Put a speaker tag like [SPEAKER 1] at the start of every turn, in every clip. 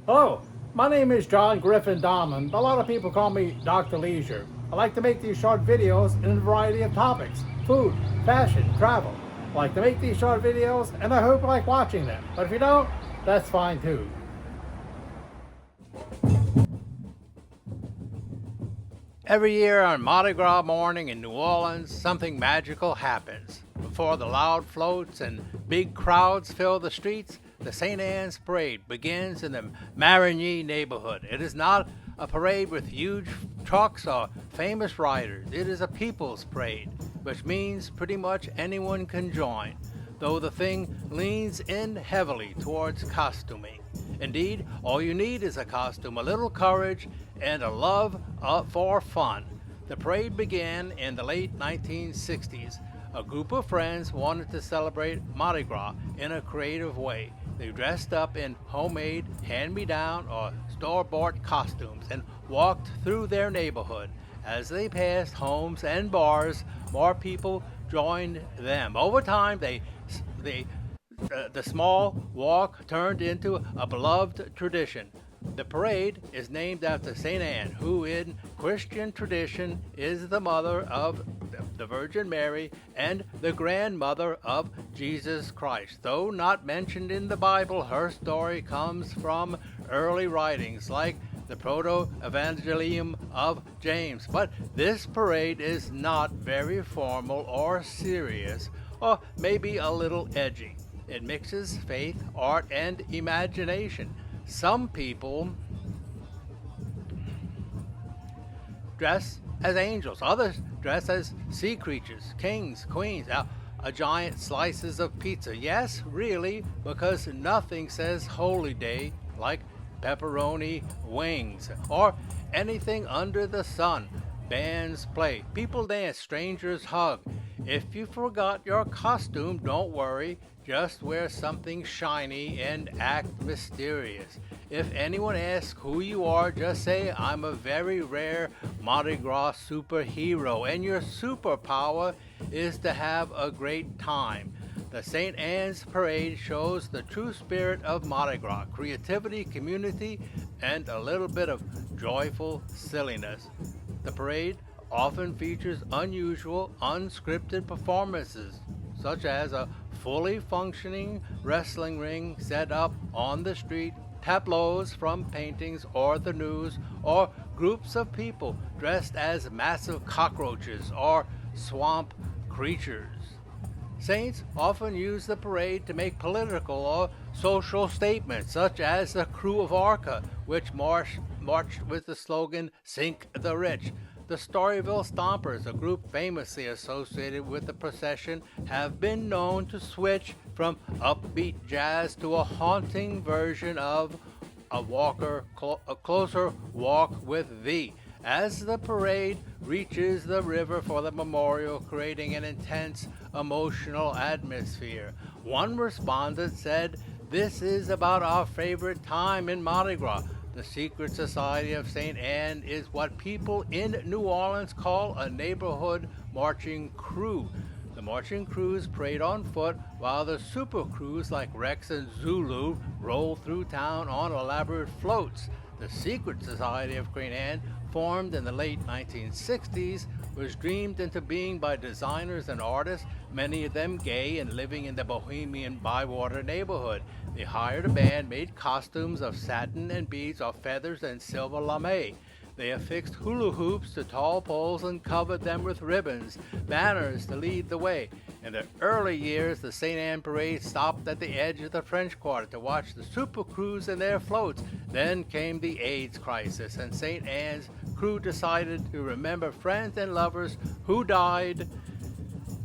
[SPEAKER 1] Hello, my name is John Griffin Dahman, but a lot of people call me Dr.Leisure. I like to make these short videos in a variety of topics: food, fashion, travel. I like to make these short videos and I hope you like watching them. But if you don't, that's fine too.
[SPEAKER 2] Every year on Mardi Gras morning in New Orleans, something magical happens. Before the loud floats and big crowds fill the streets, the St. Anne's Parade begins in the Marigny neighborhood. It is not a parade with huge trucks or famous riders. It is a people's parade, which means pretty much anyone can join, though the thing leans in heavily towards costuming. Indeed, all you need is a costume, a little courage, and a love for fun. The parade began in the late 1960s. A group of friends wanted to celebrate Mardi Gras in a creative way. They dressed up in homemade, hand-me-down, or store-bought costumes and walked through their neighborhood. As they passed homes and bars, more people joined them. Over time, the small walk turned into a beloved tradition. The parade is named after St. Anne, who in Christian tradition is the mother of the Virgin Mary and the grandmother of Jesus Christ. Though not mentioned in the Bible, her story comes from early writings like the Proto-Evangelium of James. But this parade is not very formal or serious, or maybe a little edgy. It mixes faith, art, and imagination. Some people dress as angels, others dress as sea creatures, kings, queens, giant slices of pizza. Yes, really, because nothing says Holy Day like pepperoni wings or anything under the sun. Bands play, people dance, strangers hug. If you forgot your costume, don't worry. Just wear something shiny and act mysterious. If anyone asks who you are, just say, I'm a very rare Mardi Gras superhero, and your superpower is to have a great time. The St. Anne's Parade shows the true spirit of Mardi Gras: creativity, community, and a little bit of joyful silliness. The parade often features unusual, unscripted performances, such as a fully functioning wrestling ring set up on the street, tableaus from paintings or the news, or groups of people dressed as massive cockroaches or swamp creatures. Saints often use the parade to make political or social statements, such as the crew of Arca, which marched with the slogan, Sink the Rich. The Storyville Stompers, a group famously associated with the procession, have been known to switch from upbeat jazz to a haunting version of a closer walk with thee, as the parade reaches the river for the memorial, creating an intense emotional atmosphere. One respondent said, "This is about our favorite time in Mardi Gras. The secret society of St. Anne is what people in New Orleans call a neighborhood marching crew. The marching crews parade on foot, while the super crews like Rex and Zulu roll through town on elaborate floats. The secret society of St. Anne, formed in the late 1960s, was dreamed into being by designers and artists, many of them gay and living in the bohemian Bywater neighborhood. They hired a band, made costumes of satin and beads or feathers and silver lame. They affixed hula hoops to tall poles and covered them with ribbons, banners to lead the way. In the early years, the St. Anne Parade stopped at the edge of the French Quarter to watch the super crews in their floats. Then came the AIDS crisis, and St. Anne's crew decided to remember friends and lovers who died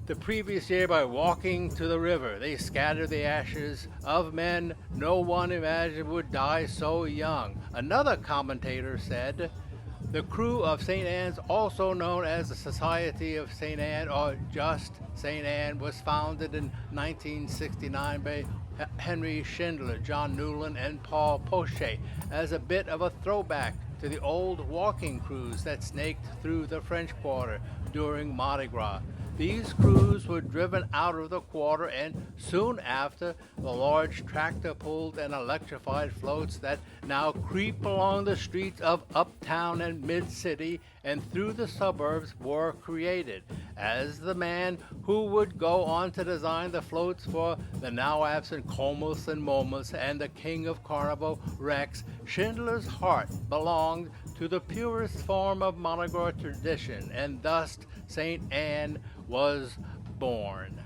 [SPEAKER 2] the previous year by walking to the river. They scattered the ashes of men no one imagined would die so young. Another commentator said, the crew of St. Anne's, also known as the Society of St. Anne or just St. Anne, was founded in 1969 by Henry Schindler, John Newland, and Paul Pochet as a bit of a throwback to the old walking crews that snaked through the French Quarter during Mardi Gras. These crews were driven out of the quarter, and soon after, the large tractor-pulled and electrified floats that now creep along the streets of uptown and mid-city and through the suburbs were created, as the man who would go on to design the floats for the now absent Comus and Momus and the King of Carnival, Rex, Schindler's heart belonged to the purest form of Mardi Gras tradition, and thus St. Anne was born.